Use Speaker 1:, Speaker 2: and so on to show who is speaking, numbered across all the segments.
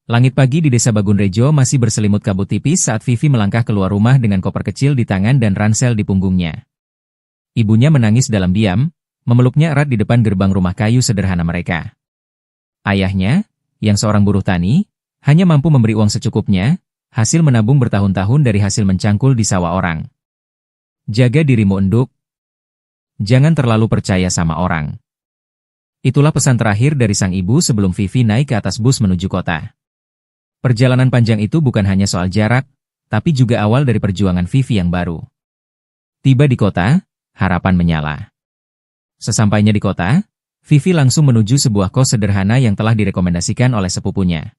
Speaker 1: Langit pagi di desa Bagunrejo masih berselimut kabut tipis saat Vivi melangkah keluar rumah dengan koper kecil di tangan dan ransel di punggungnya. Ibunya menangis dalam diam, memeluknya erat di depan gerbang rumah kayu sederhana mereka. Ayahnya, yang seorang buruh tani, hanya mampu memberi uang secukupnya, hasil menabung bertahun-tahun dari hasil mencangkul di sawah orang. Jaga dirimu enduk. Jangan terlalu percaya sama orang. Itulah pesan terakhir dari sang ibu sebelum Vivi naik ke atas bus menuju kota. Perjalanan panjang itu bukan hanya soal jarak, tapi juga awal dari perjuangan Vivi yang baru. Tiba di kota, harapan menyala. Sesampainya di kota, Vivi langsung menuju sebuah kos sederhana yang telah direkomendasikan oleh sepupunya.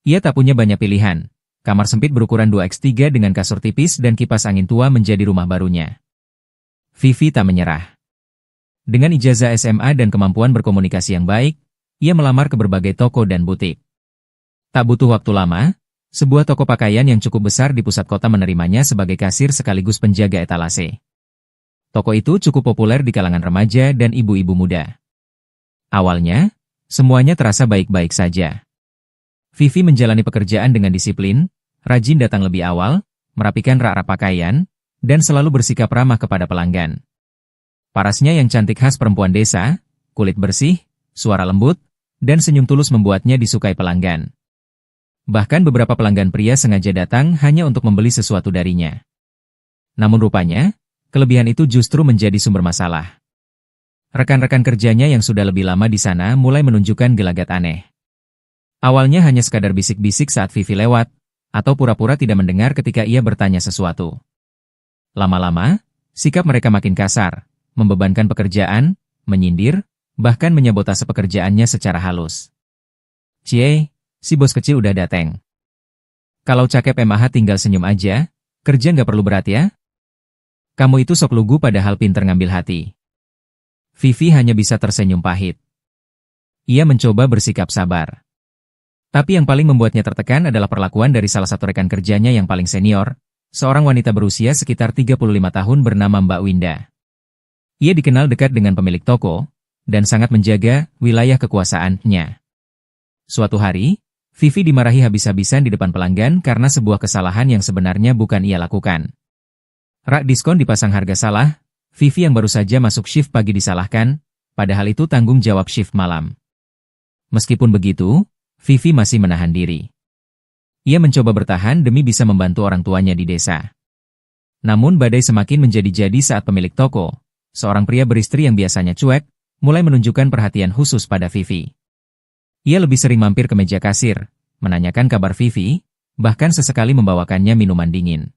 Speaker 1: Ia tak punya banyak pilihan. Kamar sempit berukuran 2x3 dengan kasur tipis dan kipas angin tua menjadi rumah barunya. Vivi tak menyerah. Dengan ijazah SMA dan kemampuan berkomunikasi yang baik, ia melamar ke berbagai toko dan butik. Tak butuh waktu lama, sebuah toko pakaian yang cukup besar di pusat kota menerimanya sebagai kasir sekaligus penjaga etalase. Toko itu cukup populer di kalangan remaja dan ibu-ibu muda. Awalnya, semuanya terasa baik-baik saja. Vivi menjalani pekerjaan dengan disiplin, rajin datang lebih awal, merapikan rak-rak pakaian, dan selalu bersikap ramah kepada pelanggan. Parasnya yang cantik khas perempuan desa, kulit bersih, suara lembut, dan senyum tulus membuatnya disukai pelanggan. Bahkan beberapa pelanggan pria sengaja datang hanya untuk membeli sesuatu darinya. Namun rupanya, kelebihan itu justru menjadi sumber masalah. Rekan-rekan kerjanya yang sudah lebih lama di sana mulai menunjukkan gelagat aneh. Awalnya hanya sekadar bisik-bisik saat Vivi lewat, atau pura-pura tidak mendengar ketika ia bertanya sesuatu. Lama-lama, sikap mereka makin kasar, membebankan pekerjaan, menyindir, bahkan menyabotase pekerjaannya secara halus. "Cie, si bos kecil udah dateng. Kalau cakep MAH tinggal senyum aja, kerja nggak perlu berat ya? Kamu itu sok lugu padahal pinter ngambil hati." Vivi hanya bisa tersenyum pahit. Ia mencoba bersikap sabar. Tapi yang paling membuatnya tertekan adalah perlakuan dari salah satu rekan kerjanya yang paling senior, seorang wanita berusia sekitar 35 tahun bernama Mbak Winda. Ia dikenal dekat dengan pemilik toko, dan sangat menjaga wilayah kekuasaannya. Suatu hari, Vivi dimarahi habis-habisan di depan pelanggan karena sebuah kesalahan yang sebenarnya bukan ia lakukan. Rak diskon dipasang harga salah, Vivi yang baru saja masuk shift pagi disalahkan, padahal itu tanggung jawab shift malam. Meskipun begitu, Vivi masih menahan diri. Ia mencoba bertahan demi bisa membantu orang tuanya di desa. Namun badai semakin menjadi-jadi saat pemilik toko, seorang pria beristri yang biasanya cuek, mulai menunjukkan perhatian khusus pada Vivi. Ia lebih sering mampir ke meja kasir, menanyakan kabar Vivi, bahkan sesekali membawakannya minuman dingin.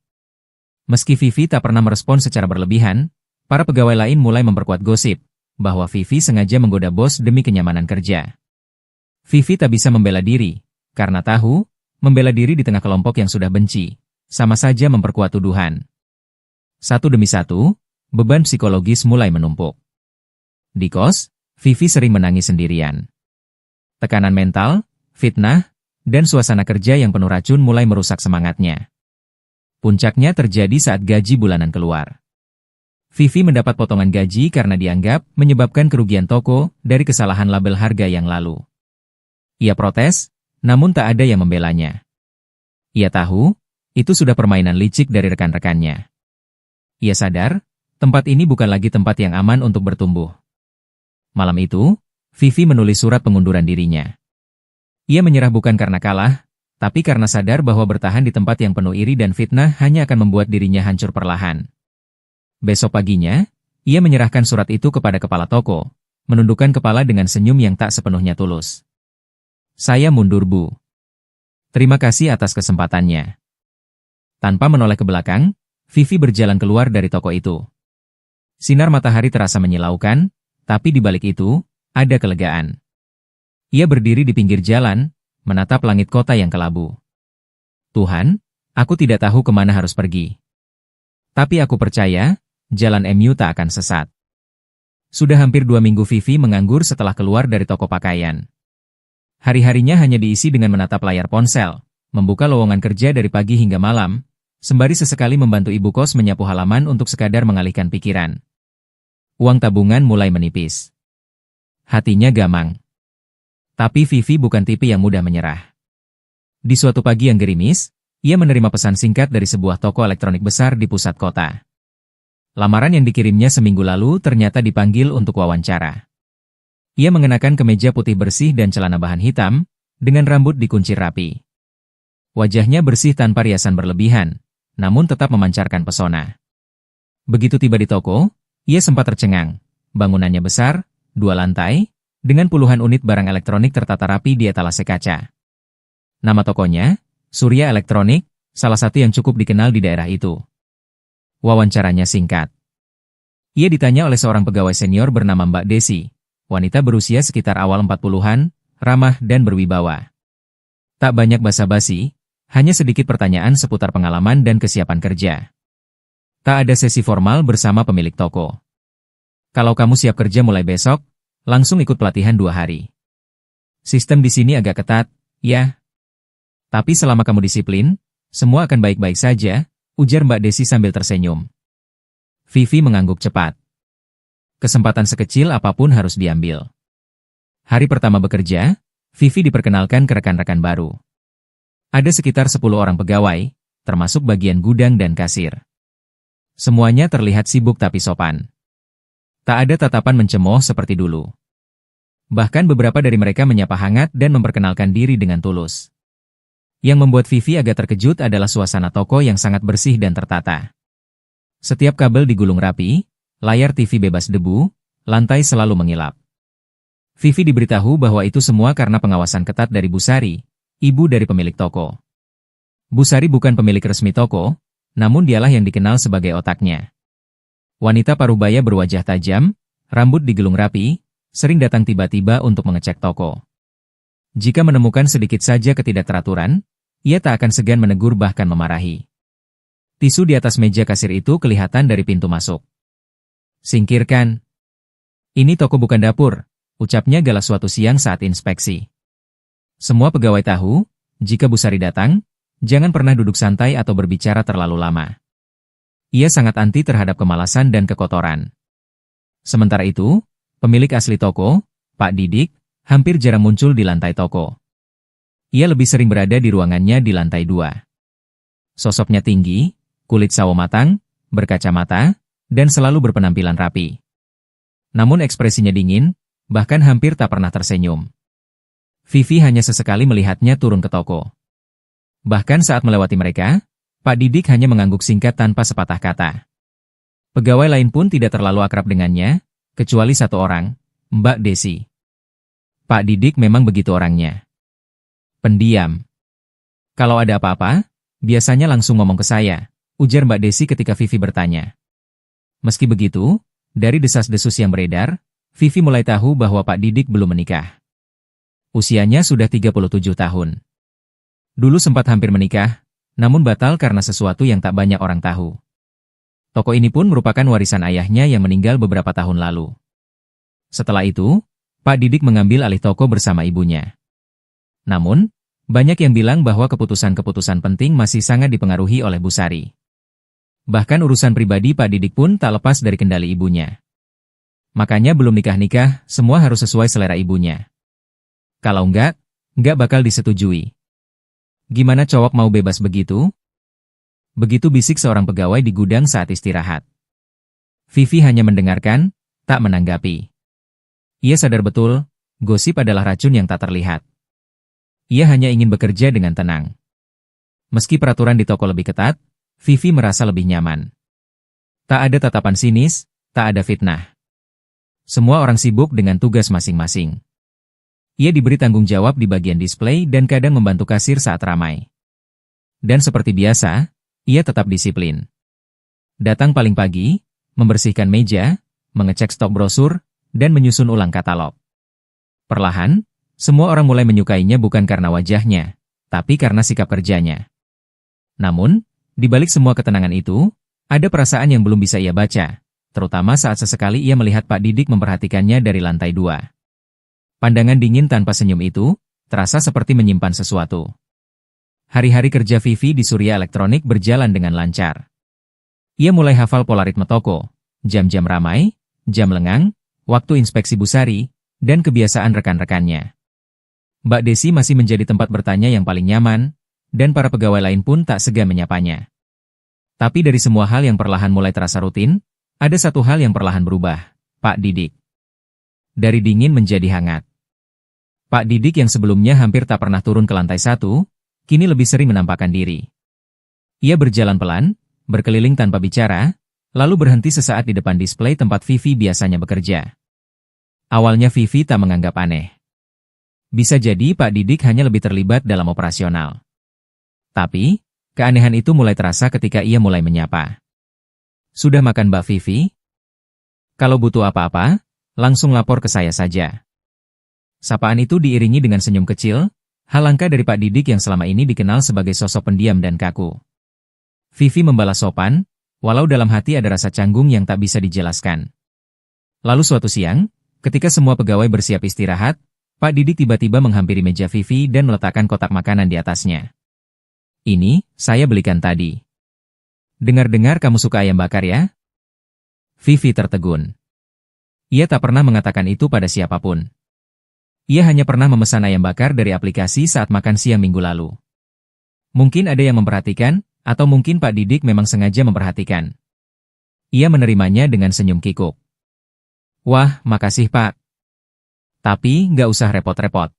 Speaker 1: Meski Vivi tak pernah merespon secara berlebihan, para pegawai lain mulai memperkuat gosip bahwa Vivi sengaja menggoda bos demi kenyamanan kerja. Vivi tak bisa membela diri, karena tahu, membela diri di tengah kelompok yang sudah benci, sama saja memperkuat tuduhan. Satu demi satu, beban psikologis mulai menumpuk. Di kos, Vivi sering menangis sendirian. Tekanan mental, fitnah, dan suasana kerja yang penuh racun mulai merusak semangatnya. Puncaknya terjadi saat gaji bulanan keluar. Vivi mendapat potongan gaji karena dianggap menyebabkan kerugian toko dari kesalahan label harga yang lalu. Ia protes, namun tak ada yang membelanya. Ia tahu, itu sudah permainan licik dari rekan-rekannya. Ia sadar, tempat ini bukan lagi tempat yang aman untuk bertumbuh. Malam itu, Vivi menulis surat pengunduran dirinya. Ia menyerah bukan karena kalah, tapi karena sadar bahwa bertahan di tempat yang penuh iri dan fitnah hanya akan membuat dirinya hancur perlahan. Besok paginya, ia menyerahkan surat itu kepada kepala toko, menundukkan kepala dengan senyum yang tak sepenuhnya tulus. "Saya mundur, Bu. Terima kasih atas kesempatannya." Tanpa menoleh ke belakang, Vivi berjalan keluar dari toko itu. Sinar matahari terasa menyilaukan, tapi di balik itu, ada kelegaan. Ia berdiri di pinggir jalan, menatap langit kota yang kelabu. "Tuhan, aku tidak tahu kemana harus pergi. Tapi aku percaya, jalan MU tak akan sesat." Sudah hampir 2 minggu Vivi menganggur setelah keluar dari toko pakaian. Hari-harinya hanya diisi dengan menatap layar ponsel, membuka lowongan kerja dari pagi hingga malam, sembari sesekali membantu ibu kos menyapu halaman untuk sekadar mengalihkan pikiran. Uang tabungan mulai menipis. Hatinya gamang. Tapi Vivi bukan tipe yang mudah menyerah. Di suatu pagi yang gerimis, ia menerima pesan singkat dari sebuah toko elektronik besar di pusat kota. Lamaran yang dikirimnya seminggu lalu ternyata dipanggil untuk wawancara. Ia mengenakan kemeja putih bersih dan celana bahan hitam, dengan rambut dikuncir rapi. Wajahnya bersih tanpa riasan berlebihan, namun tetap memancarkan pesona. Begitu tiba di toko, ia sempat tercengang. Bangunannya besar, 2 lantai, dengan puluhan unit barang elektronik tertata rapi di etalase kaca. Nama tokonya, Surya Elektronik, salah satu yang cukup dikenal di daerah itu. Wawancaranya singkat. Ia ditanya oleh seorang pegawai senior bernama Mbak Desi, wanita berusia sekitar awal 40-an, ramah dan berwibawa. Tak banyak basa-basi, hanya sedikit pertanyaan seputar pengalaman dan kesiapan kerja. Tak ada sesi formal bersama pemilik toko. Kalau kamu siap kerja mulai besok, langsung ikut pelatihan 2 hari. Sistem di sini agak ketat, ya. Tapi selama kamu disiplin, semua akan baik-baik saja, ujar Mbak Desi sambil tersenyum. Vivi mengangguk cepat. Kesempatan sekecil apapun harus diambil. Hari pertama bekerja, Vivi diperkenalkan ke rekan-rekan baru. Ada sekitar 10 orang pegawai, termasuk bagian gudang dan kasir. Semuanya terlihat sibuk tapi sopan. Tak ada tatapan mencemooh seperti dulu. Bahkan beberapa dari mereka menyapa hangat dan memperkenalkan diri dengan tulus. Yang membuat Vivi agak terkejut adalah suasana toko yang sangat bersih dan tertata. Setiap kabel digulung rapi, layar TV bebas debu, lantai selalu mengilap. Vivi diberitahu bahwa itu semua karena pengawasan ketat dari Bu Sari, ibu dari pemilik toko. Bu Sari bukan pemilik resmi toko, namun dialah yang dikenal sebagai otaknya. Wanita parubaya berwajah tajam, rambut digulung rapi, sering datang tiba-tiba untuk mengecek toko. Jika menemukan sedikit saja ketidakteraturan, ia tak akan segan menegur bahkan memarahi. Tisu di atas meja kasir itu kelihatan dari pintu masuk. Singkirkan. Ini toko bukan dapur, ucapnya galak suatu siang saat inspeksi. Semua pegawai tahu, jika Bu Sari datang, jangan pernah duduk santai atau berbicara terlalu lama. Ia sangat anti terhadap kemalasan dan kekotoran. Sementara itu, pemilik asli toko, Pak Didik, hampir jarang muncul di lantai toko. Ia lebih sering berada di ruangannya di lantai 2. Sosoknya tinggi, kulit sawo matang, berkacamata, dan selalu berpenampilan rapi. Namun ekspresinya dingin, bahkan hampir tak pernah tersenyum. Vivi hanya sesekali melihatnya turun ke toko. Bahkan saat melewati mereka, Pak Didik hanya mengangguk singkat tanpa sepatah kata. Pegawai lain pun tidak terlalu akrab dengannya, kecuali satu orang, Mbak Desi. Pak Didik memang begitu orangnya. Pendiam. Kalau ada apa-apa, biasanya langsung ngomong ke saya, ujar Mbak Desi ketika Vivi bertanya. Meski begitu, dari desas-desus yang beredar, Vivi mulai tahu bahwa Pak Didik belum menikah. Usianya sudah 37 tahun. Dulu sempat hampir menikah, namun batal karena sesuatu yang tak banyak orang tahu. Toko ini pun merupakan warisan ayahnya yang meninggal beberapa tahun lalu. Setelah itu, Pak Didik mengambil alih toko bersama ibunya. Namun, banyak yang bilang bahwa keputusan-keputusan penting masih sangat dipengaruhi oleh Bu Sari. Bahkan urusan pribadi Pak Didik pun tak lepas dari kendali ibunya. Makanya belum nikah-nikah, semua harus sesuai selera ibunya. Kalau enggak bakal disetujui. Gimana cowok mau bebas begitu? Begitu bisik seorang pegawai di gudang saat istirahat. Vivi hanya mendengarkan, tak menanggapi. Ia sadar betul, gosip adalah racun yang tak terlihat. Ia hanya ingin bekerja dengan tenang. Meski peraturan di toko lebih ketat, Vivi merasa lebih nyaman. Tak ada tatapan sinis, tak ada fitnah. Semua orang sibuk dengan tugas masing-masing. Ia diberi tanggung jawab di bagian display dan kadang membantu kasir saat ramai. Dan seperti biasa, ia tetap disiplin. Datang paling pagi, membersihkan meja, mengecek stok brosur, dan menyusun ulang katalog. Perlahan, semua orang mulai menyukainya bukan karena wajahnya, tapi karena sikap kerjanya. Namun, di balik semua ketenangan itu, ada perasaan yang belum bisa ia baca, terutama saat sesekali ia melihat Pak Didik memperhatikannya dari lantai 2. Pandangan dingin tanpa senyum itu, terasa seperti menyimpan sesuatu. Hari-hari kerja Vivi di Surya Elektronik berjalan dengan lancar. Ia mulai hafal pola ritme toko, jam-jam ramai, jam lengang, waktu inspeksi Bu Sari, dan kebiasaan rekan-rekannya. Mbak Desi masih menjadi tempat bertanya yang paling nyaman, dan para pegawai lain pun tak segan menyapanya. Tapi dari semua hal yang perlahan mulai terasa rutin, ada satu hal yang perlahan berubah, Pak Didik. Dari dingin menjadi hangat. Pak Didik yang sebelumnya hampir tak pernah turun ke lantai 1, kini lebih sering menampakkan diri. Ia berjalan pelan, berkeliling tanpa bicara, lalu berhenti sesaat di depan display tempat Vivi biasanya bekerja. Awalnya Vivi tak menganggap aneh. Bisa jadi Pak Didik hanya lebih terlibat dalam operasional. Tapi, keanehan itu mulai terasa ketika ia mulai menyapa. Sudah makan Mbak Vivi? Kalau butuh apa-apa, langsung lapor ke saya saja. Sapaan itu diiringi dengan senyum kecil, hal langka dari Pak Didik yang selama ini dikenal sebagai sosok pendiam dan kaku. Vivi membalas sopan, walau dalam hati ada rasa canggung yang tak bisa dijelaskan. Lalu suatu siang, ketika semua pegawai bersiap istirahat, Pak Didik tiba-tiba menghampiri meja Vivi dan meletakkan kotak makanan di atasnya. Ini, saya belikan tadi. Dengar-dengar kamu suka ayam bakar ya? Vivi tertegun. Ia tak pernah mengatakan itu pada siapapun. Ia hanya pernah memesan ayam bakar dari aplikasi saat makan siang minggu lalu. Mungkin ada yang memperhatikan, atau mungkin Pak Didik memang sengaja memperhatikan. Ia menerimanya dengan senyum kikuk. Wah, makasih Pak. Tapi, nggak usah repot-repot.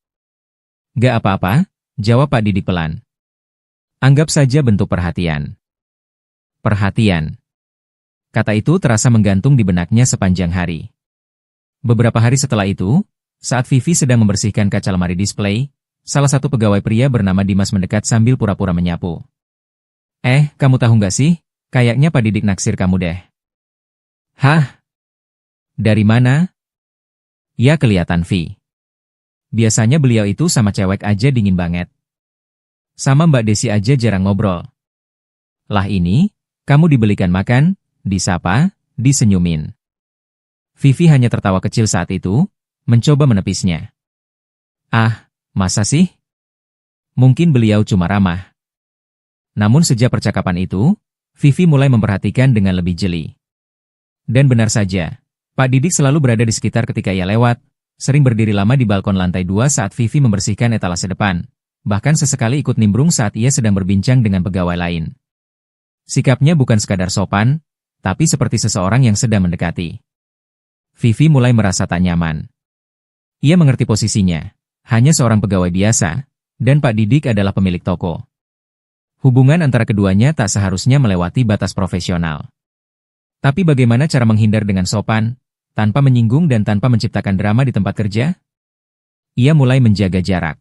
Speaker 1: Nggak apa-apa, jawab Pak Didik pelan. Anggap saja bentuk perhatian. Perhatian. Kata itu terasa menggantung di benaknya sepanjang hari. Beberapa hari setelah itu, saat Vivi sedang membersihkan kaca lemari display, salah satu pegawai pria bernama Dimas mendekat sambil pura-pura menyapu. Kamu tahu nggak sih? Kayaknya Pak Didik naksir kamu deh. Hah? Dari mana? Ya kelihatan Vi. Biasanya beliau itu sama cewek aja dingin banget. Sama Mbak Desi aja jarang ngobrol. Lah ini, kamu dibelikan makan, disapa, disenyumin. Vivi hanya tertawa kecil saat itu, mencoba menepisnya. Ah, masa sih? Mungkin beliau cuma ramah. Namun sejak percakapan itu, Vivi mulai memperhatikan dengan lebih jeli. Dan benar saja, Pak Didik selalu berada di sekitar ketika ia lewat, sering berdiri lama di balkon lantai 2 saat Vivi membersihkan etalase depan, bahkan sesekali ikut nimbrung saat ia sedang berbincang dengan pegawai lain. Sikapnya bukan sekadar sopan, tapi seperti seseorang yang sedang mendekati. Vivi mulai merasa tak nyaman. Ia mengerti posisinya, hanya seorang pegawai biasa, dan Pak Didik adalah pemilik toko. Hubungan antara keduanya tak seharusnya melewati batas profesional. Tapi bagaimana cara menghindar dengan sopan, tanpa menyinggung dan tanpa menciptakan drama di tempat kerja? Ia mulai menjaga jarak.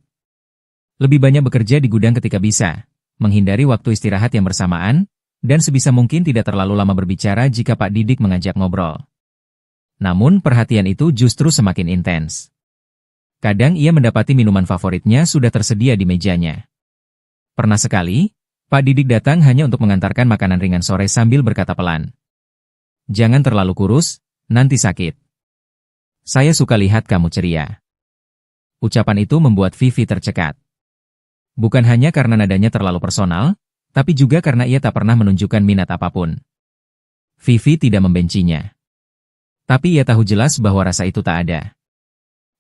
Speaker 1: Lebih banyak bekerja di gudang ketika bisa, menghindari waktu istirahat yang bersamaan, dan sebisa mungkin tidak terlalu lama berbicara jika Pak Didik mengajak ngobrol. Namun perhatian itu justru semakin intens. Kadang ia mendapati minuman favoritnya sudah tersedia di mejanya. Pernah sekali, Pak Didik datang hanya untuk mengantarkan makanan ringan sore sambil berkata pelan. Jangan terlalu kurus, nanti sakit. Saya suka lihat kamu ceria. Ucapan itu membuat Vivi tercekat. Bukan hanya karena nadanya terlalu personal, tapi juga karena ia tak pernah menunjukkan minat apapun. Vivi tidak membencinya. Tapi ia tahu jelas bahwa rasa itu tak ada.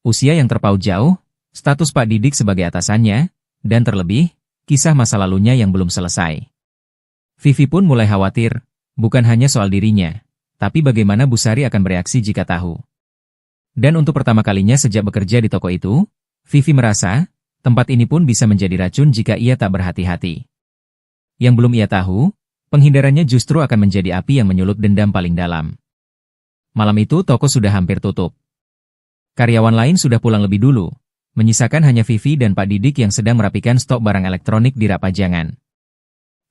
Speaker 1: Usia yang terpaut jauh, status Pak Didik sebagai atasannya, dan terlebih, kisah masa lalunya yang belum selesai. Vivi pun mulai khawatir, bukan hanya soal dirinya, tapi bagaimana Bu Sari akan bereaksi jika tahu. Dan untuk pertama kalinya sejak bekerja di toko itu, Vivi merasa, tempat ini pun bisa menjadi racun jika ia tak berhati-hati. Yang belum ia tahu, penghindarannya justru akan menjadi api yang menyulut dendam paling dalam. Malam itu toko sudah hampir tutup. Karyawan lain sudah pulang lebih dulu, menyisakan hanya Vivi dan Pak Didik yang sedang merapikan stok barang elektronik di rak pajangan.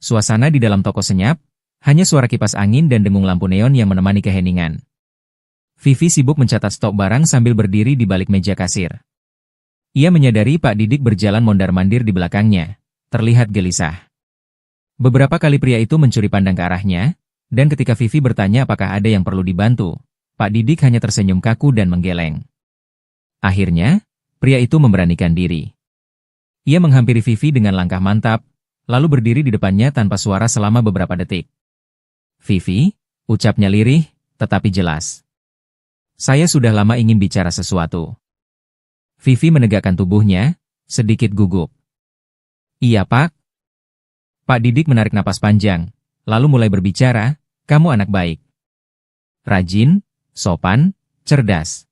Speaker 1: Suasana di dalam toko senyap, hanya suara kipas angin dan dengung lampu neon yang menemani keheningan. Vivi sibuk mencatat stok barang sambil berdiri di balik meja kasir. Ia menyadari Pak Didik berjalan mondar-mandir di belakangnya, terlihat gelisah. Beberapa kali pria itu mencuri pandang ke arahnya, dan ketika Vivi bertanya apakah ada yang perlu dibantu, Pak Didik hanya tersenyum kaku dan menggeleng. Akhirnya, pria itu memberanikan diri. Ia menghampiri Vivi dengan langkah mantap, lalu berdiri di depannya tanpa suara selama beberapa detik. Vivi, ucapnya lirih, tetapi jelas. Saya sudah lama ingin bicara sesuatu. Vivi menegakkan tubuhnya, sedikit gugup. Iya, Pak. Pak Didik menarik napas panjang, lalu mulai berbicara, kamu anak baik. Rajin, sopan, cerdas.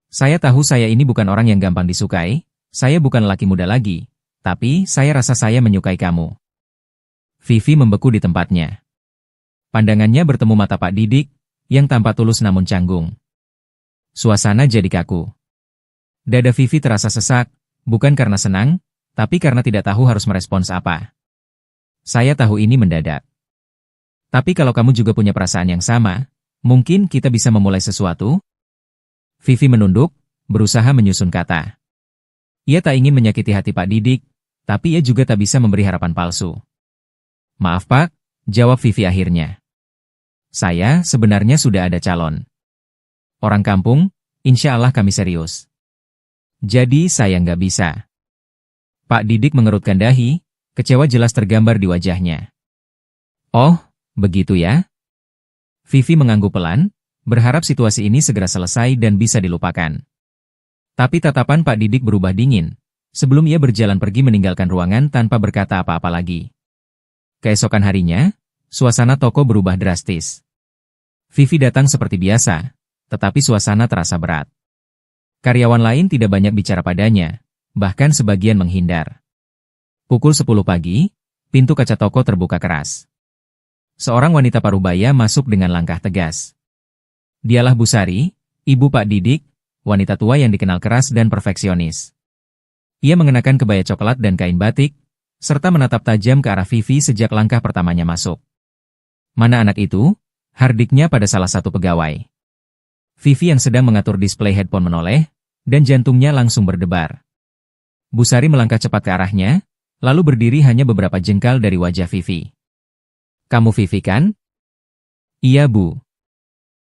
Speaker 1: Saya tahu saya ini bukan orang yang gampang disukai, saya bukan laki muda lagi, tapi saya rasa saya menyukai kamu. Vivi membeku di tempatnya. Pandangannya bertemu mata Pak Didik, yang tampak tulus namun canggung. Suasana jadi kaku. Dada Vivi terasa sesak, bukan karena senang, tapi karena tidak tahu harus merespons apa. Saya tahu ini mendadak. Tapi kalau kamu juga punya perasaan yang sama, mungkin kita bisa memulai sesuatu? Vivi menunduk, berusaha menyusun kata. Ia tak ingin menyakiti hati Pak Didik, tapi ia juga tak bisa memberi harapan palsu. Maaf Pak, jawab Vivi akhirnya. Saya sebenarnya sudah ada calon. Orang kampung, insya Allah kami serius. Jadi saya nggak bisa. Pak Didik mengerutkan dahi, kecewa jelas tergambar di wajahnya. Oh, begitu ya? Vivi mengangguk pelan, berharap situasi ini segera selesai dan bisa dilupakan. Tapi tatapan Pak Didik berubah dingin, sebelum ia berjalan pergi meninggalkan ruangan tanpa berkata apa-apa lagi. Keesokan harinya, suasana toko berubah drastis. Vivi datang seperti biasa, tetapi suasana terasa berat. Karyawan lain tidak banyak bicara padanya, bahkan sebagian menghindar. Pukul 10 pagi, pintu kaca toko terbuka keras. Seorang wanita parubaya masuk dengan langkah tegas. Dialah Bu Sari, ibu Pak Didik, wanita tua yang dikenal keras dan perfeksionis. Ia mengenakan kebaya coklat dan kain batik, serta menatap tajam ke arah Vivi sejak langkah pertamanya masuk. Mana anak itu? Hardiknya pada salah satu pegawai. Vivi yang sedang mengatur display headphone menoleh, dan jantungnya langsung berdebar. Bu Sari melangkah cepat ke arahnya, lalu berdiri hanya beberapa jengkal dari wajah Vivi. Kamu Vivi kan? Iya Bu.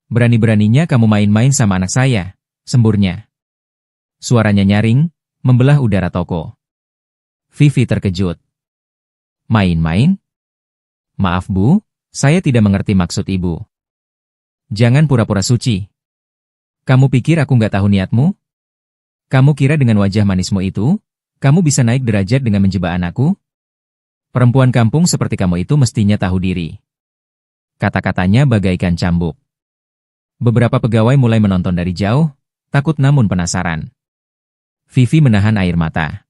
Speaker 1: Berani-beraninya kamu main-main sama anak saya, semburnya. Suaranya nyaring, membelah udara toko. Vivi terkejut. Main-main? Maaf Bu, saya tidak mengerti maksud Ibu. Jangan pura-pura suci. Kamu pikir aku nggak tahu niatmu? Kamu kira dengan wajah manismu itu, kamu bisa naik derajat dengan menjebak anakku? Perempuan kampung seperti kamu itu mestinya tahu diri. Kata-katanya bagaikan cambuk. Beberapa pegawai mulai menonton dari jauh, takut namun penasaran. Vivi menahan air mata.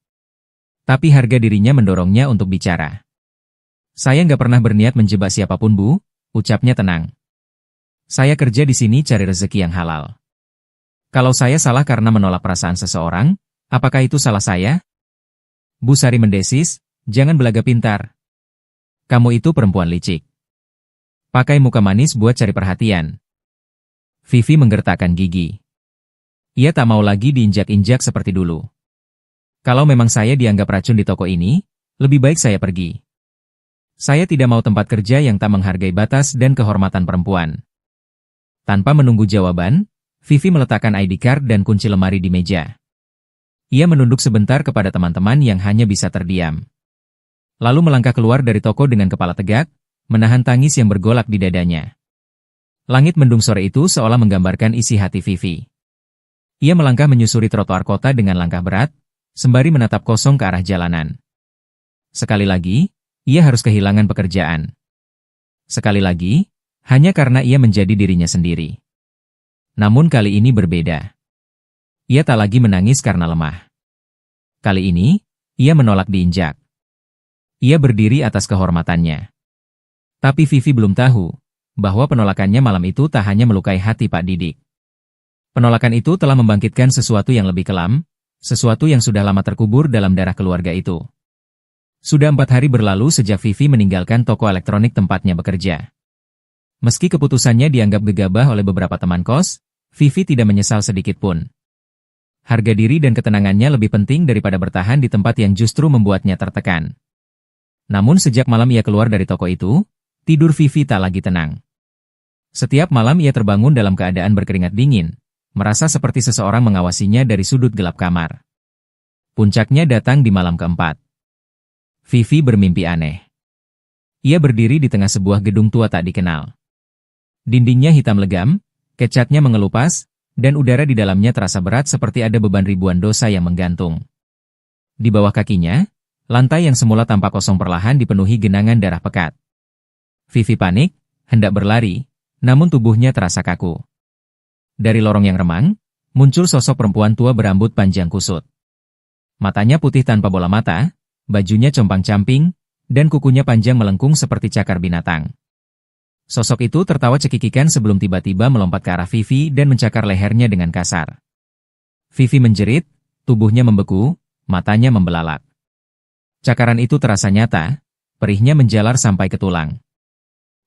Speaker 1: Tapi harga dirinya mendorongnya untuk bicara. Saya nggak pernah berniat menjebak siapapun Bu, ucapnya tenang. Saya kerja di sini cari rezeki yang halal. Kalau saya salah karena menolak perasaan seseorang, apakah itu salah saya? Bu Sari mendesis, jangan belaga pintar. Kamu itu perempuan licik. Pakai muka manis buat cari perhatian. Vivi menggertakkan gigi. Ia tak mau lagi diinjak-injak seperti dulu. Kalau memang saya dianggap racun di toko ini, lebih baik saya pergi. Saya tidak mau tempat kerja yang tak menghargai batas dan kehormatan perempuan. Tanpa menunggu jawaban, Vivi meletakkan ID card dan kunci lemari di meja. Ia menunduk sebentar kepada teman-teman yang hanya bisa terdiam. Lalu melangkah keluar dari toko dengan kepala tegak, menahan tangis yang bergolak di dadanya. Langit mendung sore itu seolah menggambarkan isi hati Vivi. Ia melangkah menyusuri trotoar kota dengan langkah berat, sembari menatap kosong ke arah jalanan. Sekali lagi, ia harus kehilangan pekerjaan. Sekali lagi, hanya karena ia menjadi dirinya sendiri. Namun kali ini berbeda. Ia tak lagi menangis karena lemah. Kali ini, ia menolak diinjak. Ia berdiri atas kehormatannya. Tapi Vivi belum tahu, bahwa penolakannya malam itu tak hanya melukai hati Pak Didik. Penolakan itu telah membangkitkan sesuatu yang lebih kelam, sesuatu yang sudah lama terkubur dalam darah keluarga itu. Sudah 4 hari berlalu sejak Vivi meninggalkan toko elektronik tempatnya bekerja. Meski keputusannya dianggap gegabah oleh beberapa teman kos, Vivi tidak menyesal sedikit pun. Harga diri dan ketenangannya lebih penting daripada bertahan di tempat yang justru membuatnya tertekan. Namun sejak malam ia keluar dari toko itu, tidur Vivi tak lagi tenang. Setiap malam ia terbangun dalam keadaan berkeringat dingin, merasa seperti seseorang mengawasinya dari sudut gelap kamar. Puncaknya datang di malam keempat. Vivi bermimpi aneh. Ia berdiri di tengah sebuah gedung tua tak dikenal. Dindingnya hitam legam, kecatnya mengelupas, dan udara di dalamnya terasa berat seperti ada beban ribuan dosa yang menggantung. Di bawah kakinya, lantai yang semula tampak kosong perlahan dipenuhi genangan darah pekat. Vivi panik, hendak berlari, namun tubuhnya terasa kaku. Dari lorong yang remang, muncul sosok perempuan tua berambut panjang kusut. Matanya putih tanpa bola mata, bajunya compang-camping, dan kukunya panjang melengkung seperti cakar binatang. Sosok itu tertawa cekikikan sebelum tiba-tiba melompat ke arah Vivi dan mencakar lehernya dengan kasar. Vivi menjerit, tubuhnya membeku, matanya membelalak. Cakaran itu terasa nyata, perihnya menjalar sampai ke tulang.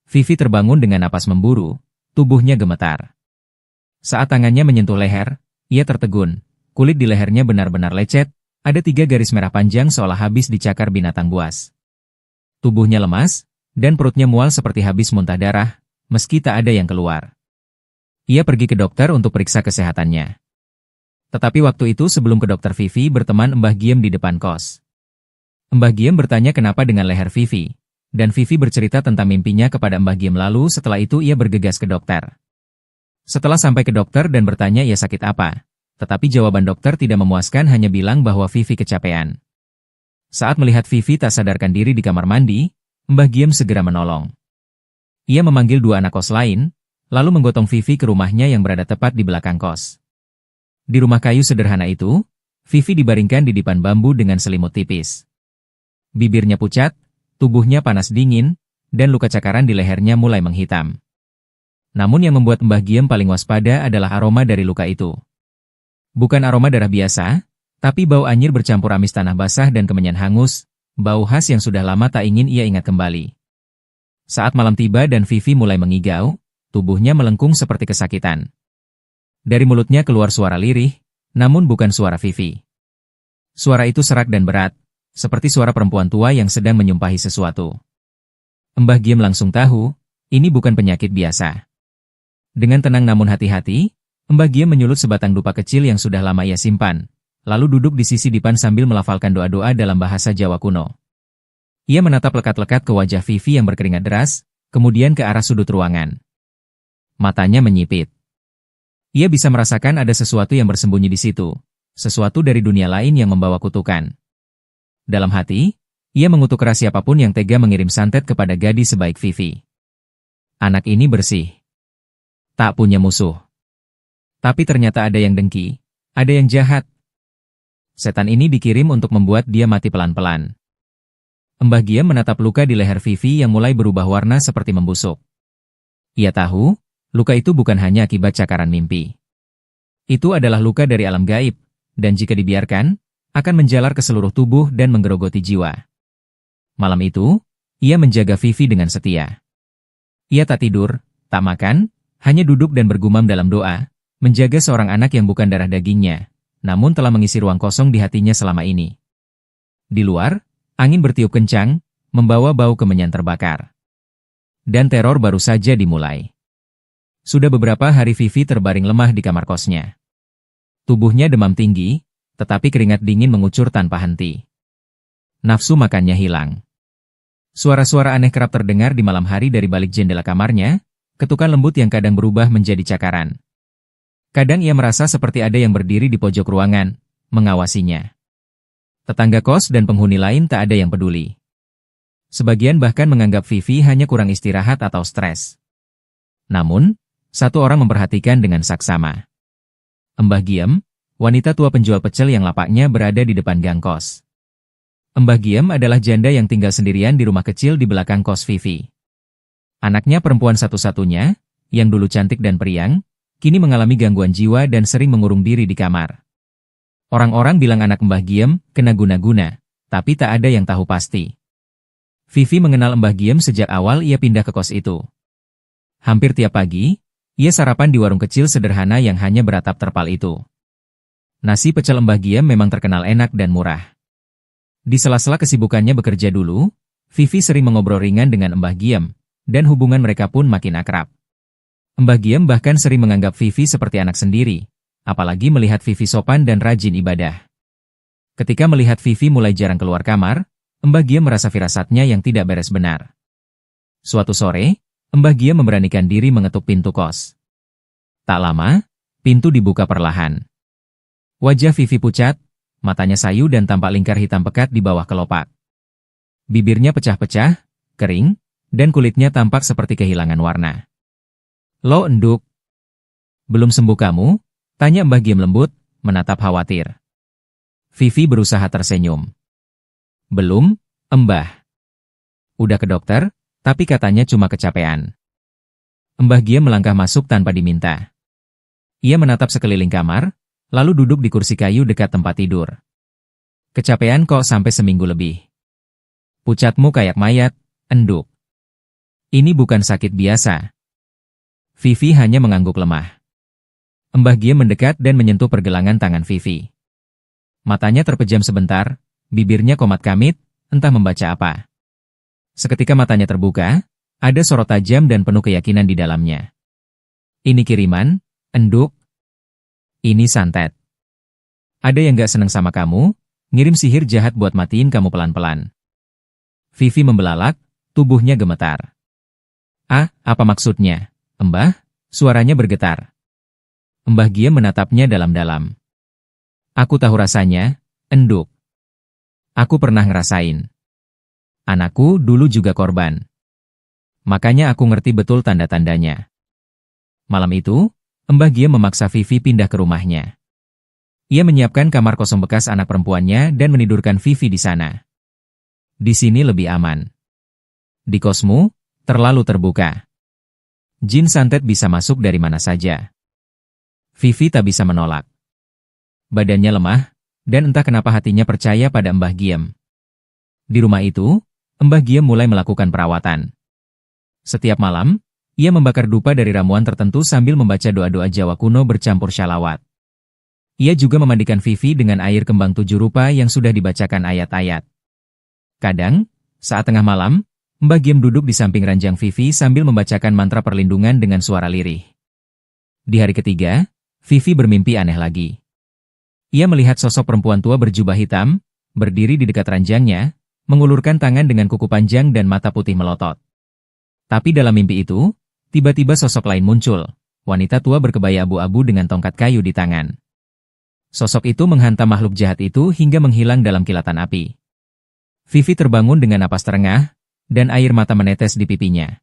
Speaker 1: Vivi terbangun dengan napas memburu, tubuhnya gemetar. Saat tangannya menyentuh leher, ia tertegun, kulit di lehernya benar-benar lecet, ada 3 garis merah panjang seolah habis dicakar binatang buas. Tubuhnya lemas, dan perutnya mual seperti habis muntah darah, meski tak ada yang keluar. Ia pergi ke dokter untuk periksa kesehatannya. Tetapi waktu itu sebelum ke dokter, Vivi berteman Mbah Giem di depan kos. Mbah Giem bertanya kenapa dengan leher Vivi, dan Vivi bercerita tentang mimpinya kepada Mbah Giem lalu setelah itu ia bergegas ke dokter. Setelah sampai ke dokter dan bertanya ia sakit apa, tetapi jawaban dokter tidak memuaskan, hanya bilang bahwa Vivi kecapean. Saat melihat Vivi tak sadarkan diri di kamar mandi, Mbah Giem segera menolong. Ia memanggil 2 anak kos lain, lalu menggotong Vivi ke rumahnya yang berada tepat di belakang kos. Di rumah kayu sederhana itu, Vivi dibaringkan di dipan bambu dengan selimut tipis. Bibirnya pucat, tubuhnya panas dingin, dan luka cakaran di lehernya mulai menghitam. Namun yang membuat Mbah Giem paling waspada adalah aroma dari luka itu. Bukan aroma darah biasa, tapi bau anyir bercampur amis tanah basah dan kemenyan hangus, bau khas yang sudah lama tak ingin ia ingat kembali. Saat malam tiba dan Vivi mulai mengigau, tubuhnya melengkung seperti kesakitan. Dari mulutnya keluar suara lirih, namun bukan suara Vivi. Suara itu serak dan berat, seperti suara perempuan tua yang sedang menyumpahi sesuatu. Mbah Giem langsung tahu, ini bukan penyakit biasa. Dengan tenang namun hati-hati, Mbah Giem menyulut sebatang dupa kecil yang sudah lama ia simpan, lalu duduk di sisi dipan sambil melafalkan doa-doa dalam bahasa Jawa kuno. Ia menatap lekat-lekat ke wajah Vivi yang berkeringat deras, kemudian ke arah sudut ruangan. Matanya menyipit. Ia bisa merasakan ada sesuatu yang bersembunyi di situ, sesuatu dari dunia lain yang membawa kutukan. Dalam hati, ia mengutuk keras siapapun yang tega mengirim santet kepada gadis sebaik Vivi. Anak ini bersih. Tak punya musuh. Tapi ternyata ada yang dengki, ada yang jahat. Setan ini dikirim untuk membuat dia mati pelan-pelan. Mbah Giem menatap luka di leher Vivi yang mulai berubah warna seperti membusuk. Ia tahu, luka itu bukan hanya akibat cakaran mimpi. Itu adalah luka dari alam gaib, dan jika dibiarkan, akan menjalar ke seluruh tubuh dan menggerogoti jiwa. Malam itu, ia menjaga Vivi dengan setia. Ia tak tidur, tak makan, hanya duduk dan bergumam dalam doa, menjaga seorang anak yang bukan darah dagingnya, namun telah mengisi ruang kosong di hatinya selama ini. Di luar, angin bertiup kencang, membawa bau kemenyan terbakar. Dan teror baru saja dimulai. Sudah beberapa hari Vivi terbaring lemah di kamar kosnya. Tubuhnya demam tinggi, tetapi keringat dingin mengucur tanpa henti. Nafsu makannya hilang. Suara-suara aneh kerap terdengar di malam hari dari balik jendela kamarnya, ketukan lembut yang kadang berubah menjadi cakaran. Kadang ia merasa seperti ada yang berdiri di pojok ruangan, mengawasinya. Tetangga kos dan penghuni lain tak ada yang peduli. Sebagian bahkan menganggap Vivi hanya kurang istirahat atau stres. Namun, satu orang memperhatikan dengan saksama. Mbah Giem, wanita tua penjual pecel yang lapaknya berada di depan gang kos. Mbah Giem adalah janda yang tinggal sendirian di rumah kecil di belakang kos Vivi. Anaknya perempuan satu-satunya, yang dulu cantik dan periang, kini mengalami gangguan jiwa dan sering mengurung diri di kamar. Orang-orang bilang anak Mbah Giem kena guna-guna, tapi tak ada yang tahu pasti. Vivi mengenal Mbah Giem sejak awal ia pindah ke kos itu. Hampir tiap pagi, ia sarapan di warung kecil sederhana yang hanya beratap terpal itu. Nasi pecel Mbah Giem memang terkenal enak dan murah. Di sela-sela kesibukannya bekerja dulu, Vivi sering mengobrol ringan dengan Mbah Giem, dan hubungan mereka pun makin akrab. Mbah Giem bahkan sering menganggap Vivi seperti anak sendiri, apalagi melihat Vivi sopan dan rajin ibadah. Ketika melihat Vivi mulai jarang keluar kamar, Mbah Giem merasa firasatnya yang tidak beres benar. Suatu sore, Mbah Giem memberanikan diri mengetuk pintu kos. Tak lama, pintu dibuka perlahan. Wajah Vivi pucat, Matanya sayu dan tampak lingkar hitam pekat di bawah kelopak. Bibirnya pecah-pecah, kering, dan kulitnya tampak seperti kehilangan warna. "Lo enduk. Belum sembuh kamu?" tanya Mbah Giem lembut, menatap khawatir. Vivi berusaha tersenyum. "Belum, Mbah. Udah ke dokter, tapi katanya cuma kecapean." Mbah Giem melangkah masuk tanpa diminta. Ia menatap sekeliling kamar, lalu duduk di kursi kayu dekat tempat tidur. "Kecapean kok sampai seminggu lebih? Pucatmu kayak mayat, enduk. Ini bukan sakit biasa." Vivi hanya mengangguk lemah. Mbah Giem mendekat dan menyentuh pergelangan tangan Vivi. Matanya terpejam sebentar, bibirnya komat-kamit, entah membaca apa. Seketika matanya terbuka, ada sorot tajam dan penuh keyakinan di dalamnya. "Ini kiriman, enduk. Ini santet. Ada yang gak seneng sama kamu, ngirim sihir jahat buat matiin kamu pelan-pelan." Vivi membelalak, tubuhnya gemetar. "Ah, apa maksudnya, Mbah?" Suaranya bergetar. Mbah Giem menatapnya dalam-dalam. "Aku tahu rasanya, enduk. Aku pernah ngerasain. Anakku dulu juga korban. Makanya aku ngerti betul tanda-tandanya." Malam itu, Mbah Giem memaksa Vivi pindah ke rumahnya. Ia menyiapkan kamar kosong bekas anak perempuannya dan menidurkan Vivi di sana. "Di sini lebih aman. Di kosmu, terlalu terbuka. Jin santet bisa masuk dari mana saja." Vivi tak bisa menolak. Badannya lemah, dan entah kenapa hatinya percaya pada Mbah Giem. Di rumah itu, Mbah Giem mulai melakukan perawatan. Setiap malam, ia membakar dupa dari ramuan tertentu sambil membaca doa-doa Jawa kuno bercampur syalawat. Ia juga memandikan Vivi dengan air kembang 7 rupa yang sudah dibacakan ayat-ayat. Kadang, saat tengah malam, Mbah Giem duduk di samping ranjang Vivi sambil membacakan mantra perlindungan dengan suara lirih. Di hari ketiga, Vivi bermimpi aneh lagi. Ia melihat sosok perempuan tua berjubah hitam, berdiri di dekat ranjangnya, mengulurkan tangan dengan kuku panjang dan mata putih melotot. Tapi dalam mimpi itu, tiba-tiba sosok lain muncul, wanita tua berkebaya abu-abu dengan tongkat kayu di tangan. Sosok itu menghantam makhluk jahat itu hingga menghilang dalam kilatan api. Vivi terbangun dengan napas terengah, dan air mata menetes di pipinya.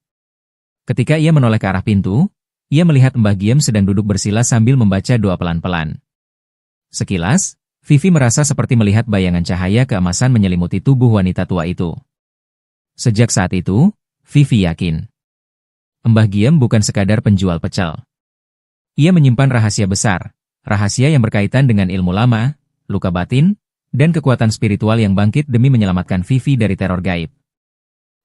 Speaker 1: Ketika ia menoleh ke arah pintu, ia melihat Mbah Giem sedang duduk bersila sambil membaca doa pelan-pelan. Sekilas, Vivi merasa seperti melihat bayangan cahaya keemasan menyelimuti tubuh wanita tua itu. Sejak saat itu, Vivi yakin Mbah Giem bukan sekadar penjual pecel. Ia menyimpan rahasia besar, rahasia yang berkaitan dengan ilmu lama, luka batin, dan kekuatan spiritual yang bangkit demi menyelamatkan Vivi dari teror gaib.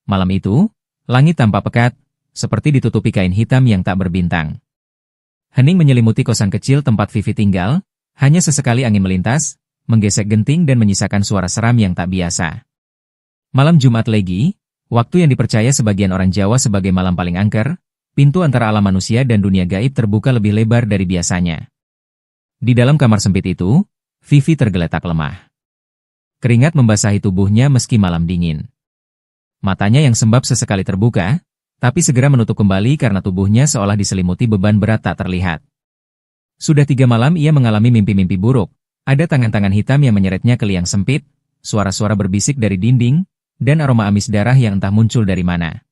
Speaker 1: Malam itu, langit tampak pekat, seperti ditutupi kain hitam yang tak berbintang. Hening menyelimuti kosan kecil tempat Vivi tinggal, hanya sesekali angin melintas, menggesek genting dan menyisakan suara seram yang tak biasa. Malam Jumat Legi, waktu yang dipercaya sebagian orang Jawa sebagai malam paling angker, pintu antara alam manusia dan dunia gaib terbuka lebih lebar dari biasanya. Di dalam kamar sempit itu, Vivi tergeletak lemah. Keringat membasahi tubuhnya meski malam dingin. Matanya yang sembab sesekali terbuka, tapi segera menutup kembali karena tubuhnya seolah diselimuti beban berat tak terlihat. Sudah 3 malam ia mengalami mimpi-mimpi buruk, ada tangan-tangan hitam yang menyeretnya ke liang sempit, suara-suara berbisik dari dinding, dan aroma amis darah yang entah muncul dari mana.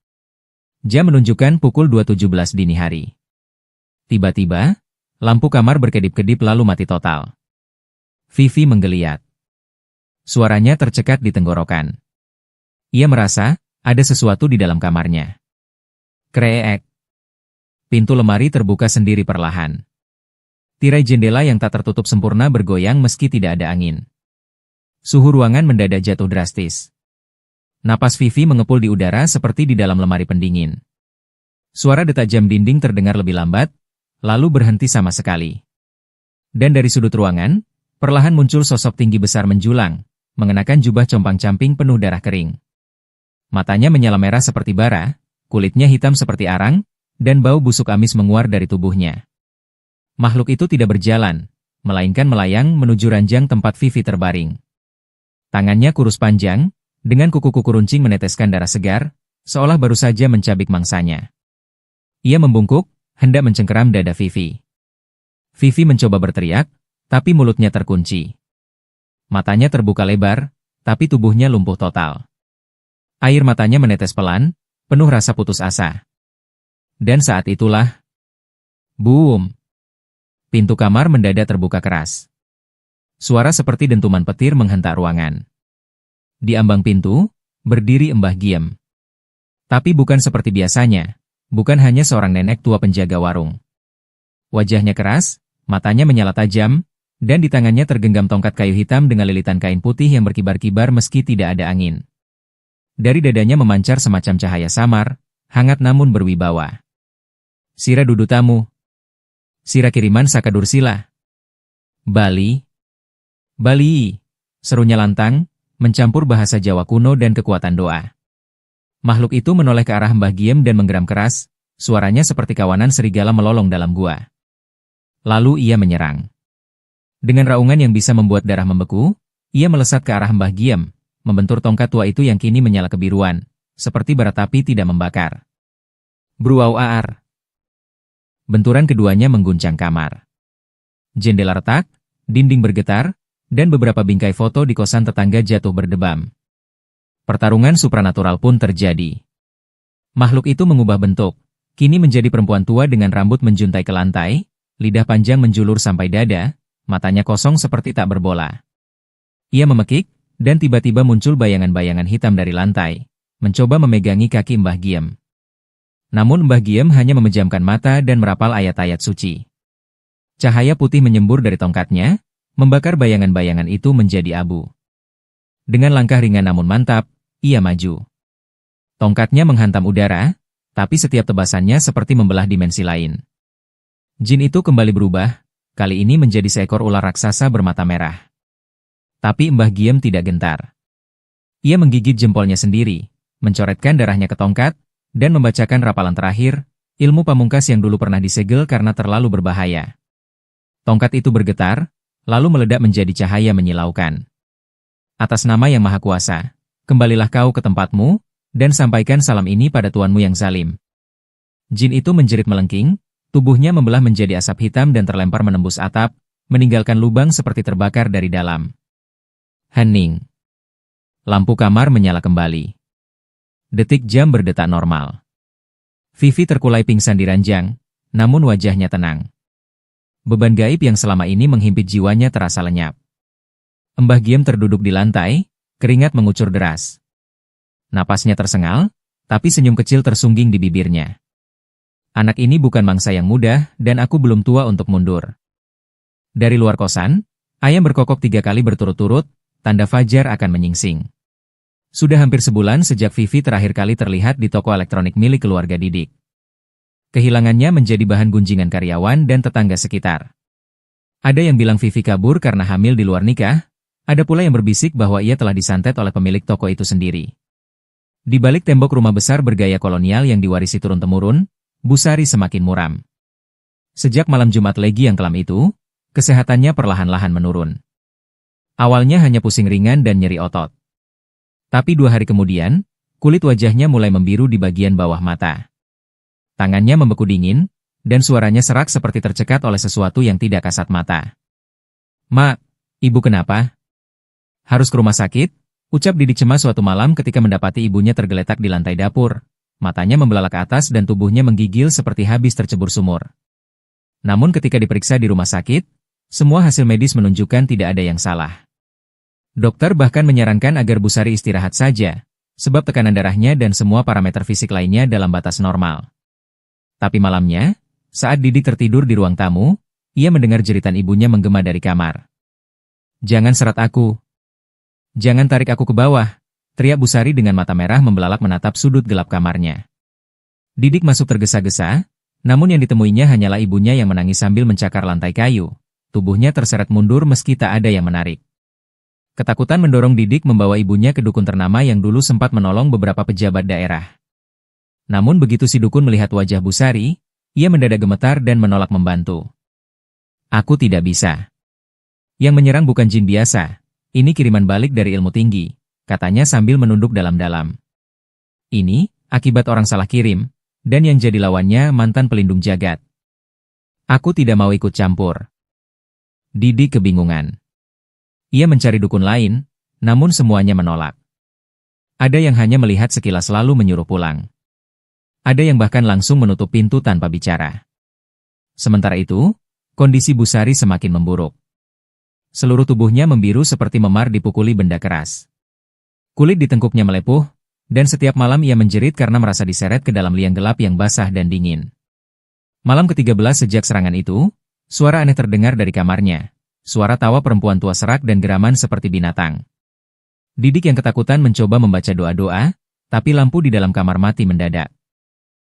Speaker 1: Jam menunjukkan pukul 2.17 dini hari. Tiba-tiba, lampu kamar berkedip-kedip lalu mati total. Vivi menggeliat. Suaranya tercekat di tenggorokan. Ia merasa ada sesuatu di dalam kamarnya. Kreek. Pintu lemari terbuka sendiri perlahan. Tirai jendela yang tak tertutup sempurna bergoyang meski tidak ada angin. Suhu ruangan mendadak jatuh drastis. Napas Vivi mengepul di udara seperti di dalam lemari pendingin. Suara detak jam dinding terdengar lebih lambat, lalu berhenti sama sekali. Dan dari sudut ruangan, perlahan muncul sosok tinggi besar menjulang, mengenakan jubah compang-camping penuh darah kering. Matanya menyala merah seperti bara, kulitnya hitam seperti arang, dan bau busuk amis menguar dari tubuhnya. Makhluk itu tidak berjalan, melainkan melayang menuju ranjang tempat Vivi terbaring. Tangannya kurus panjang, dengan kuku-kuku runcing meneteskan darah segar, seolah baru saja mencabik mangsanya. Ia membungkuk, hendak mencengkeram dada Vivi. Vivi mencoba berteriak, tapi mulutnya terkunci. Matanya terbuka lebar, tapi tubuhnya lumpuh total. Air matanya menetes pelan, penuh rasa putus asa. Dan saat itulah, boom! Pintu kamar mendadak terbuka keras. Suara seperti dentuman petir menghentak ruangan. Di ambang pintu, berdiri Mbah Giem. Tapi bukan seperti biasanya, bukan hanya seorang nenek tua penjaga warung. Wajahnya keras, matanya menyala tajam, dan di tangannya tergenggam tongkat kayu hitam dengan lilitan kain putih yang berkibar-kibar meski tidak ada angin. Dari dadanya memancar semacam cahaya samar, hangat namun berwibawa. Sira dudu tamu. Sira kiriman Saka Dursila. Bali. Bali, serunya lantang, mencampur bahasa Jawa kuno dan kekuatan doa. Makhluk itu menoleh ke arah Mbah Giem dan menggeram keras, suaranya seperti kawanan serigala melolong dalam gua. Lalu ia menyerang. Dengan raungan yang bisa membuat darah membeku, ia melesat ke arah Mbah Giem, membentur tongkat tua itu yang kini menyala kebiruan, seperti bara api tidak membakar. Bruau aar. Benturan keduanya mengguncang kamar. Jendela retak, dinding bergetar, dan beberapa bingkai foto di kosan tetangga jatuh berdebam. Pertarungan supranatural pun terjadi. Makhluk itu mengubah bentuk, kini menjadi perempuan tua dengan rambut menjuntai ke lantai, lidah panjang menjulur sampai dada, matanya kosong seperti tak berbola. Ia memekik, dan tiba-tiba muncul bayangan-bayangan hitam dari lantai, mencoba memegangi kaki Mbah Giem. Namun Mbah Giem hanya memejamkan mata dan merapal ayat-ayat suci. Cahaya putih menyembur dari tongkatnya, membakar bayangan-bayangan itu menjadi abu. Dengan langkah ringan namun mantap, ia maju. Tongkatnya menghantam udara, tapi setiap tebasannya seperti membelah dimensi lain. Jin itu kembali berubah, kali ini menjadi seekor ular raksasa bermata merah. Tapi Mbah Giem tidak gentar. Ia menggigit jempolnya sendiri, mencoretkan darahnya ke tongkat, dan membacakan rapalan terakhir, ilmu pamungkas yang dulu pernah disegel karena terlalu berbahaya. Tongkat itu bergetar, lalu meledak menjadi cahaya menyilaukan. Atas nama Yang Maha Kuasa, kembalilah kau ke tempatmu, dan sampaikan salam ini pada tuanmu yang zalim. Jin itu menjerit melengking, tubuhnya membelah menjadi asap hitam dan terlempar menembus atap, meninggalkan lubang seperti terbakar dari dalam. Hening. Lampu kamar menyala kembali. Detik jam berdetak normal. Vivi terkulai pingsan di ranjang, namun wajahnya tenang. Beban gaib yang selama ini menghimpit jiwanya terasa lenyap. Mbah Giem terduduk di lantai, keringat mengucur deras. Napasnya tersengal, tapi senyum kecil tersungging di bibirnya. Anak ini bukan mangsa yang mudah, dan aku belum tua untuk mundur. Dari luar kosan, ayam berkokok 3 kali berturut-turut, tanda fajar akan menyingsing. Sudah hampir sebulan sejak Vivi terakhir kali terlihat di toko elektronik milik keluarga Didik. Kehilangannya menjadi bahan gunjingan karyawan dan tetangga sekitar. Ada yang bilang Vivi kabur karena hamil di luar nikah, ada pula yang berbisik bahwa ia telah disantet oleh pemilik toko itu sendiri. Di balik tembok rumah besar bergaya kolonial yang diwarisi turun-temurun, Bu Sari semakin muram. Sejak malam Jumat Legi yang kelam itu, kesehatannya perlahan-lahan menurun. Awalnya hanya pusing ringan dan nyeri otot. Tapi 2 hari kemudian, kulit wajahnya mulai membiru di bagian bawah mata. Tangannya membeku dingin, dan suaranya serak seperti tercekat oleh sesuatu yang tidak kasat mata. "Mak, ibu kenapa? Harus ke rumah sakit?" ucap Didik cemas suatu malam ketika mendapati ibunya tergeletak di lantai dapur. Matanya membelalak ke atas dan tubuhnya menggigil seperti habis tercebur sumur. Namun ketika diperiksa di rumah sakit, semua hasil medis menunjukkan tidak ada yang salah. Dokter bahkan menyarankan agar Bu Sari istirahat saja, sebab tekanan darahnya dan semua parameter fisik lainnya dalam batas normal. Tapi malamnya, saat Didik tertidur di ruang tamu, ia mendengar jeritan ibunya menggema dari kamar. "Jangan serat aku. Jangan tarik aku ke bawah," teriak Bu Sari dengan mata merah membelalak menatap sudut gelap kamarnya. Didik masuk tergesa-gesa, namun yang ditemuinya hanyalah ibunya yang menangis sambil mencakar lantai kayu. Tubuhnya terseret mundur meski tak ada yang menarik. Ketakutan mendorong Didik membawa ibunya ke dukun ternama yang dulu sempat menolong beberapa pejabat daerah. Namun begitu si dukun melihat wajah Bu Sari, ia mendadak gemetar dan menolak membantu. "Aku tidak bisa. Yang menyerang bukan jin biasa, ini kiriman balik dari ilmu tinggi," katanya sambil menunduk dalam-dalam. "Ini akibat orang salah kirim, dan yang jadi lawannya mantan pelindung jagat. Aku tidak mau ikut campur." Didik kebingungan. Ia mencari dukun lain, namun semuanya menolak. Ada yang hanya melihat sekilas lalu menyuruh pulang. Ada yang bahkan langsung menutup pintu tanpa bicara. Sementara itu, kondisi Busari semakin memburuk. Seluruh tubuhnya membiru seperti memar dipukuli benda keras. Kulit di tengkuknya melepuh, dan setiap malam ia menjerit karena merasa diseret ke dalam liang gelap yang basah dan dingin. Malam ke-13 sejak serangan itu, suara aneh terdengar dari kamarnya. Suara tawa perempuan tua serak dan geraman seperti binatang. Didik yang ketakutan mencoba membaca doa-doa, tapi lampu di dalam kamar mati mendadak.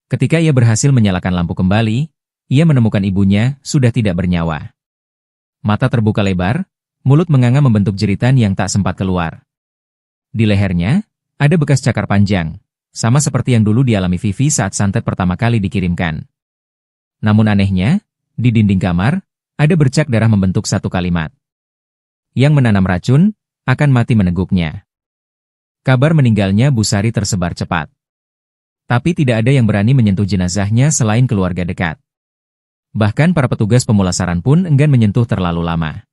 Speaker 1: Ketika ia berhasil menyalakan lampu kembali, ia menemukan ibunya sudah tidak bernyawa. Mata terbuka lebar, mulut menganga membentuk jeritan yang tak sempat keluar. Di lehernya, ada bekas cakar panjang, sama seperti yang dulu dialami Vivi saat santet pertama kali dikirimkan. Namun anehnya, di dinding kamar, ada bercak darah membentuk satu kalimat. Yang menanam racun, akan mati meneguknya. Kabar meninggalnya Busari tersebar cepat. Tapi tidak ada yang berani menyentuh jenazahnya selain keluarga dekat. Bahkan para petugas pemulasaran pun enggan menyentuh terlalu lama.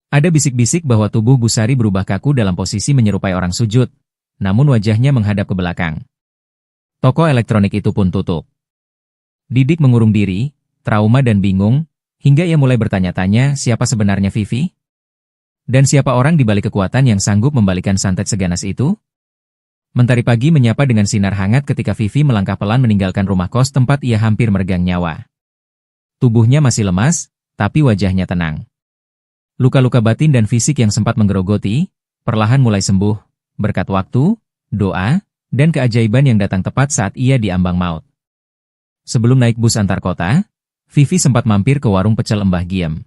Speaker 1: Ada bisik-bisik bahwa tubuh Busari berubah kaku dalam posisi menyerupai orang sujud, namun wajahnya menghadap ke belakang. Toko elektronik itu pun tutup. Didik mengurung diri, trauma dan bingung, hingga ia mulai bertanya-tanya siapa sebenarnya Vivi? Dan siapa orang di balik kekuatan yang sanggup membalikan santet seganas itu? Mentari pagi menyapa dengan sinar hangat ketika Vivi melangkah pelan meninggalkan rumah kos tempat ia hampir meregang nyawa. Tubuhnya masih lemas, tapi wajahnya tenang. Luka-luka batin dan fisik yang sempat menggerogoti, perlahan mulai sembuh, berkat waktu, doa, dan keajaiban yang datang tepat saat ia diambang maut. Sebelum naik bus antar kota, Vivi sempat mampir ke warung pecel Mbah Giem.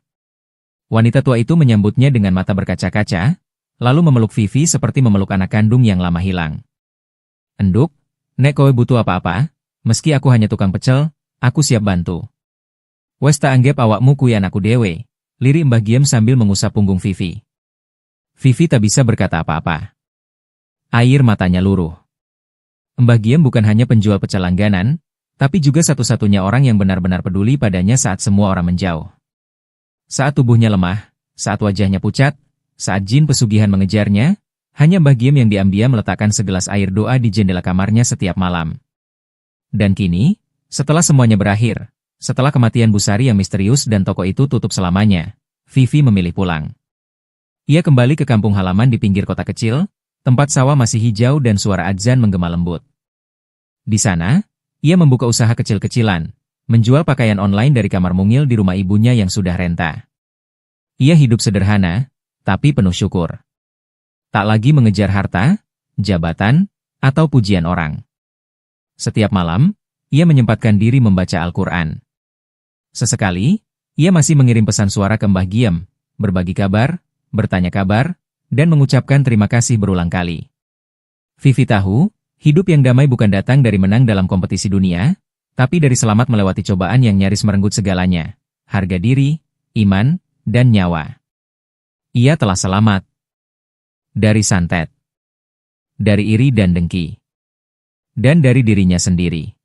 Speaker 1: Wanita tua itu menyambutnya dengan mata berkaca-kaca, lalu memeluk Vivi seperti memeluk anak kandung yang lama hilang. "Enduk, nek kowe butuh apa-apa, meski aku hanya tukang pecel, aku siap bantu. Wes tak anggap awakmu kuwi anakku dewe," lirik Mbah Giem sambil mengusap punggung Vivi. Vivi tak bisa berkata apa-apa. Air matanya luruh. Mbah Giem bukan hanya penjual pecel langganan, tapi juga satu-satunya orang yang benar-benar peduli padanya saat semua orang menjauh. Saat tubuhnya lemah, saat wajahnya pucat, saat jin pesugihan mengejarnya, hanya Mbah Giem yang diam-diam meletakkan segelas air doa di jendela kamarnya setiap malam. Dan kini, setelah semuanya berakhir, setelah kematian Busari yang misterius dan toko itu tutup selamanya, Vivi memilih pulang. Ia kembali ke kampung halaman di pinggir kota kecil, tempat sawah masih hijau dan suara adzan menggema lembut. Di sana, ia membuka usaha kecil-kecilan, menjual pakaian online dari kamar mungil di rumah ibunya yang sudah renta. Ia hidup sederhana, tapi penuh syukur. Tak lagi mengejar harta, jabatan, atau pujian orang. Setiap malam, ia menyempatkan diri membaca Al-Quran. Sesekali, ia masih mengirim pesan suara ke Mbah Giem, berbagi kabar, bertanya kabar, dan mengucapkan terima kasih berulang kali. Vivi tahu, hidup yang damai bukan datang dari menang dalam kompetisi dunia, tapi dari selamat melewati cobaan yang nyaris merenggut segalanya, harga diri, iman, dan nyawa. Ia telah selamat. Dari santet. Dari iri dan dengki. Dan dari dirinya sendiri.